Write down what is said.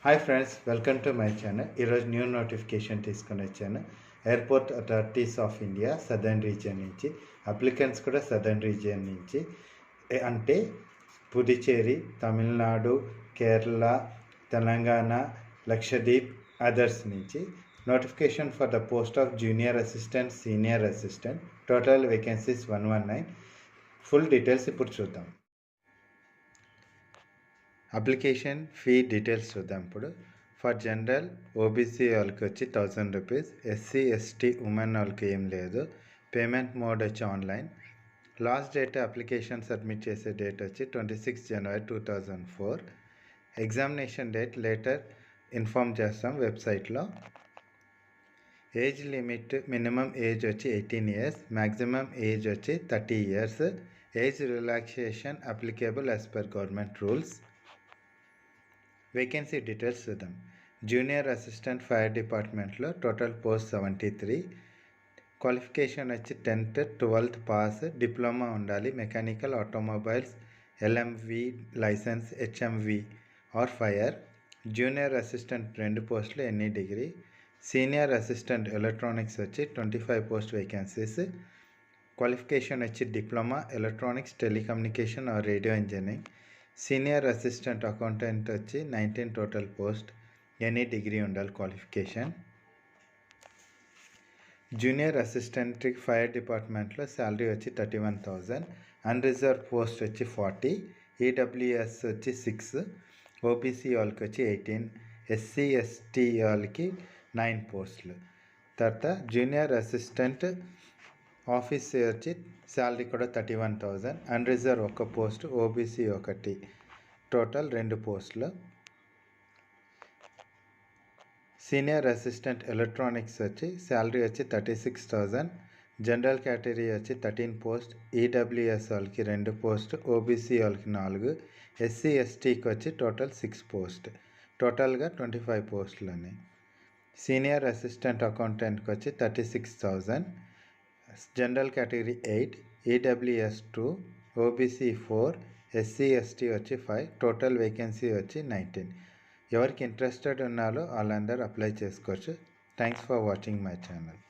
Hi friends, welcome to my channel. ఈరోజు new notification తీసుకొని వచ్చాను. Airport authorities of India southern region నుంచి applicants కూడా సదర్న్ రీజియన్ నుంచి అంటే పుదుచ్చేరి, తమిళనాడు, కేరళ, తెలంగాణ, లక్షద్వీప్, అదర్స్ నుంచి notification for the post of junior assistant, senior assistant. Total vacancies 119. Full details ఇప్పుడు చూద్దాం. అప్లికేషన్ ఫీ డీటెయిల్స్ చూద్దాం ఇప్పుడు. ఫర్ జనరల్ ఓబీసీ వాళ్ళకి వచ్చి 1000 రూపీస్, ఎస్సీ ఎస్టీ ఉమెన్ వాళ్ళకి ఏం లేదు. పేమెంట్ మోడ్ వచ్చి online. Last date application submit చేసే డేట్ వచ్చి 26 జనవరి 2004. ఎగ్జామినేషన్ డేట్ లేటర్ ఇన్ఫామ్ చేస్తాం వెబ్సైట్లో. ఏజ్ లిమిట్ మినిమం ఏజ్ వచ్చి 18 ఇయర్స్, మ్యాక్సిమం ఏజ్ వచ్చి 30 years. Age relaxation applicable as per government rules. Vacancy details చూద్దాం. జూనియర్ అసిస్టెంట్ ఫైర్ డిపార్ట్మెంట్లో total post 73. Qualification వచ్చి 10th, 12th pass, diploma ఉండాలి. Mechanical, automobiles, LMV licence, HMV or fire. Junior assistant 2 పోస్టులు, any degree. Senior assistant electronics వచ్చి 25 post vacancies. Qualification వచ్చి diploma, electronics, telecommunication or radio engineering. Senior assistant accountant వచ్చి 19 total post, any degree ఉండాలి qualification. Junior assistant fire డిపార్ట్మెంట్లో salary వచ్చి 31,000. Unreserved post వచ్చి 40. EWS వచ్చి 6. OBC వాళ్ళకి వచ్చి 18. ఎస్సీ ఎస్టీ వాళ్ళకి 9 పోస్టులు. తర్వాత జూనియర్ అసిస్టెంట్ ఆఫీస్ వచ్చి శాలరీ కూడా 31,000. అన్రిజర్వ్ 1 పోస్ట్, ఓబీసీ 1, టోటల్ 2 పోస్టులు. సీనియర్ అసిస్టెంట్ ఎలక్ట్రానిక్స్ వచ్చి శాలరీ వచ్చి 36,000. జనరల్ కేటగిరీ వచ్చి 13 పోస్ట్, ఈడబ్ల్యూఎస్ వాళ్ళకి 2 పోస్ట్, ఓబీసీ వాళ్ళకి 4, ఎస్సీ ఎస్టీకి వచ్చి టోటల్ 6 పోస్ట్, టోటల్గా 25 పోస్టులు అని. సీనియర్ అసిస్టెంట్ అకౌంటెంట్కి వచ్చి 36,000. General category 8, EWS 2, OBC 4, SC ST వచ్చి 5, టోటల్ వేకెన్సీ వచ్చి 19. ఎవరికి ఇంట్రెస్టెడ్ ఉన్నారో వాళ్ళందరూ అప్లై చేసుకోవచ్చు. Thanks for watching my channel.